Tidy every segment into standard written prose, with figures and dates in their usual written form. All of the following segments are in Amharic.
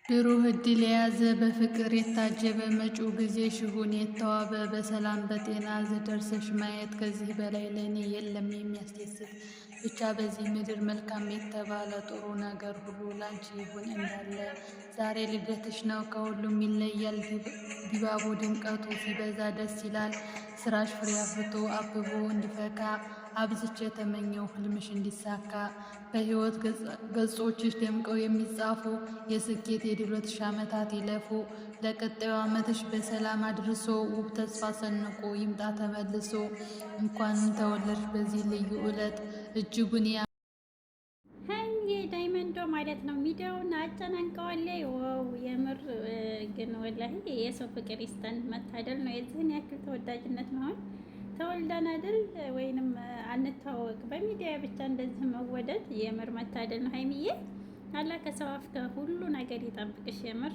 ብሩህ ዕድል የያዘ በፍቅር የታጀበ መጪው ጊዜሽ ይሁን የተዋበ በሰላም በጤና ደርሰሽ ማየት ከዚህ በላይ ለእኔ የለም የሚያስደስት። ብቻ በዚህ ምድር መልካም የተባለ ጥሩ ነገር ሁሉ ላንቺ ይሁን እንዳለ። ዛሬ ልደትሽ ነው ከሁሉም ይለያል ድባቡ ድምቀቱ ሲበዛ ደስ ይላል። ስራሽ ፍሬ አፍርቶ አብቦ እንዲፈካ አብዝቼ የተመኘው ህልምሽ እንዲሳካ። በሕይወት ገጾችሽ ደምቀው የሚጻፉ የስኬት የድሎትሽ ዓመታት ይለፉ። ለቀጣዩ ዓመትሽ በሰላም አድርሶ ውብ ተስፋ ሰንቆ ይምጣ ተመልሶ። እንኳን ተወለድሽ በዚህ ልዩ ዕለት እጅጉን ሀይሚዬ ዳይመንዶ ማለት ነው። ሚዲያውን አጨናንቀዋለች። ዋው የምር ግን ወላሂ የሰው ፍቅር ይስጠን። መታደል ነው የዚህን ያክል ተወዳጅነት መሆን። ተወልደን አይደል ወይንም አንታወቅ በሚዲያ ብቻ እንደዚህ መወደድ የምር መታደል ነው። ሀይሚዬ አላህ ከሰው አፍ ከሁሉ ነገር ይጠብቅሽ። የምር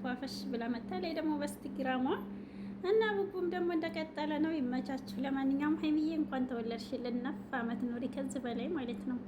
ፏፈሽ ብላ መታለች ደግሞ በኢንስታግራሟ እና ቡቡም ደግሞ እንደቀጠለ ነው። ይመቻችሁ። ለማንኛውም ሀይሚዬ እንኳን ተወለድሽልን፣ ነፍ ዓመት ኑሪ ከዚህ በላይ ማለት ነው።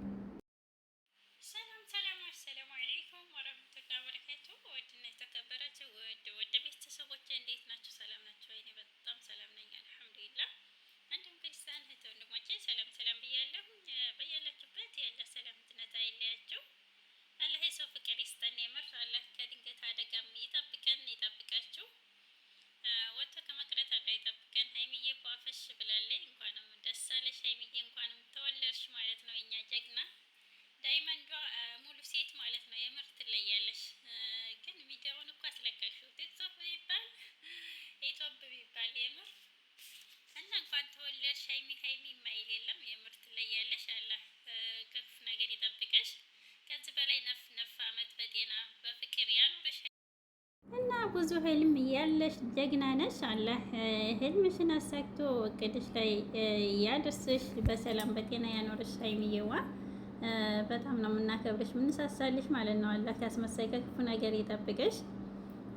ብዙ ህልም ያለሽ ጀግና ነሽ። አላህ ህልምሽን አሳክቶ እቅድሽ ላይ ያደርስሽ፣ በሰላም በጤና ያኖርሽ። ሀይሚዬዋ በጣም ነው የምናከብርሽ የምንሳሳልሽ ማለት ነው። አላህ ካስመሳይ ከክፉ ነገር ይጠብቅሽ።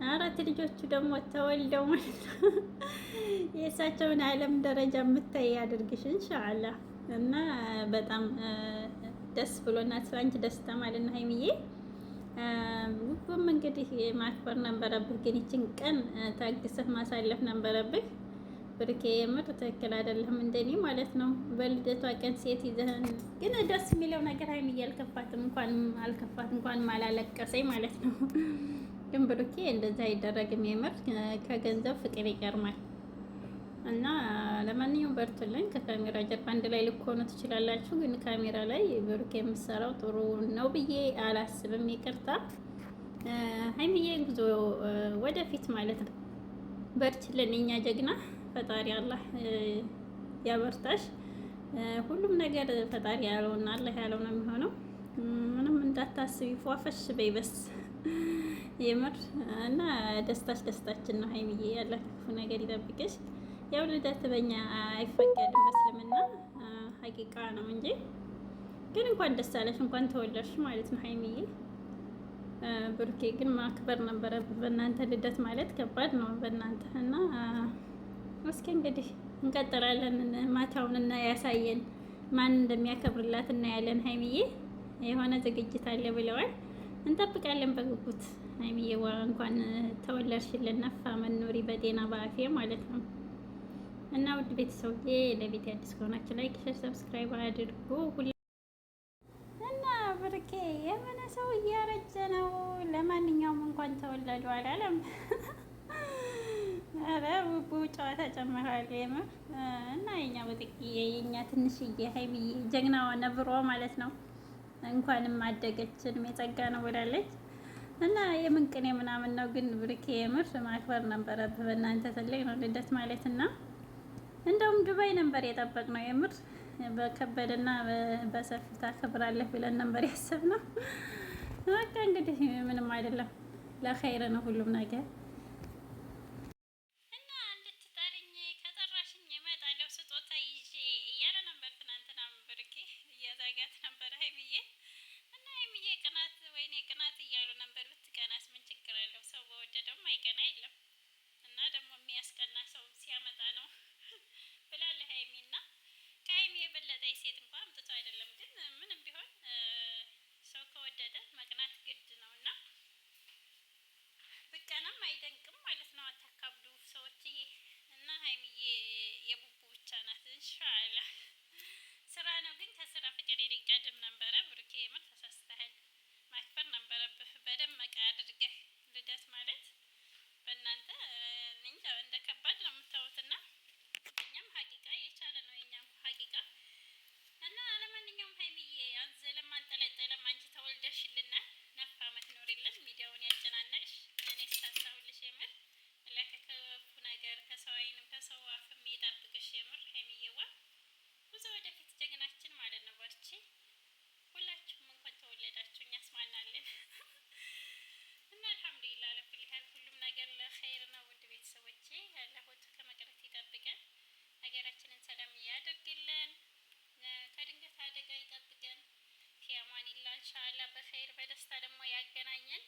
4 ልጆቹ ደግሞ ተወልደው ማለት ነው የእሳቸውን ዓለም ደረጃ የምታይ ያድርግሽ ኢንሻአላህ። እና በጣም ደስ ብሎናል ስላንቺ ደስታ ማለት ነው ሀይሚዬ። ውብም እንግዲህ ማክበር ነበረብህ፣ ግን ይችን ቀን ታግሰህ ማሳለፍ ነበረብህ። ብርኬ የምር ትክክል አይደለም እንደኔ ማለት ነው። በልደቷ ቀን ሴት ይዘህን ግን ደስ የሚለው ነገር ሀይሚዬ አልከፋትም፣ እንኳን አላለቀሰኝ ማለት ነው። ግን ብሩኬ እንደዛ አይደረግም። የምር ከገንዘብ ፍቅር ይቀርማል። እና ለማንኛውም በርቱልኝ። ከካሜራ ጀርባ አንድ ላይ ልኮኑ ትችላላችሁ፣ ግን ካሜራ ላይ ብሩኬ የምትሰራው ጥሩ ነው ብዬ አላስብም። ይቅርታ ሀይሚዬ፣ ጉዞ ወደፊት ማለት ነው። በርችልን የኛ ጀግና። ፈጣሪ አላህ ያበርታሽ። ሁሉም ነገር ፈጣሪ ያለውና አላህ ያለው ነው የሚሆነው። ምንም እንዳታስቢ፣ ፏፈሽ በይ በስ የምር እና ደስታች ደስታችን ነው ሀይሚዬ። ያለ ክፉ ነገር ይጠብቅሽ። ያው ልደት በኛ አይፈቀድም በእስልምና ሀቂቃ ነው እንጂ ግን እንኳን ደስ አለሽ፣ እንኳን ተወለድሽ ማለት ነው ሀይሚዬ። ብሩኬ ግን ማክበር ነበረብህ። በእናንተ ልደት ማለት ከባድ ነው በእናንተ እና እስኪ እንግዲህ እንቀጥላለን። ማታውን እና ያሳየን ማን እንደሚያከብርላት እናያለን። ሀይሚዬ የሆነ ዝግጅት አለ ብለዋል፣ እንጠብቃለን በጉጉት። ሀይሚዬ እንኳን ተወለድሽልን፣ ነፋ መኖሪ በጤና በአፊያ ማለት ነው። እና ውድ ቤተሰቦቼ ለቤት አዲስ ከሆናችሁ ላይክ፣ ሼር፣ ሰብስክራይብ አድርጉ። እና ብሩኬ የሆነ ሰው እያረጀ ነው። ለማንኛውም እንኳን ተወለዱ አላለም። ኧረ ቡቡ ጨዋታ ጨምሯል የምር። እና የኛ በጥቂዬ የኛ ትንሽዬ ሀይሚዬ ጀግናዋ ነብሯ ማለት ነው። እንኳንም አደገችን የጸጋ ነው ብላለች። እና የምን ቅኔ ምናምን ነው ግን ብሩኬ የምር ማክበር ነበረብህ። በእናንተ ትልቅ ነው ልደት ማለት እና እንደውም ዱባይ ነበር የጠበቅነው። የምር በከበደና በሰፊ ታከብራለህ ብለን ነበር ያሰብነው። በቃ እንግዲህ ምንም አይደለም፣ ለኸይር ነው ሁሉም ነገር። አይደንቅም ማለት ነው። አታካብዱ ሰዎችዬ። እና ሀይሚዬ የቡቡ ብቻ ናት። እንሻላ ስራ ነው ግን ከስራ ፍቅር ይቀድም ነበረ። ብሩኬ የምር ተሳስተሃል። ማክበር ነበረብህ በደመቀ አድርገህ። ልደት ማለት በእናንተ እንጃ እንደ ከባድ ነው የምታዩትና እኛም ሀቂቃ የቻለ ነው የኛም ሀቂቃ እና ለማንኛውም ሀይሚዬ አንዘለም አንጠለጠለም አንቺ ተወልደሽልናል። ነፍ አመት ኖሪልን ሚዲያውን ያጨናነቅሽ እኔ ስታሳሁልሽ የምር ለከከፉ ነገር ከሰው አይንም ከሰው አፍም የጠብቅሽ የምር ሀይሚዬዋ ብዙ ወደፊት ጀግናችን ማለት ነው። በርቺ ሁላችሁም እንኳን ተወለዳችሁ እኛስ ማናለን እና አልሐምዱሊላህ ለኩል ያህል ሁሉም ነገር ለኸይር ነው። ውድ ቤተሰቦቼ ያለሁት ከመቅረት ይጠብቀን፣ ሀገራችንን ሰላም ያደርግልን፣ ከድንገት አደጋ ይጠብቀን። ፊያማኒላ ኢንሻአላህ በኸይር በደስታ ደግሞ ያገናኘን።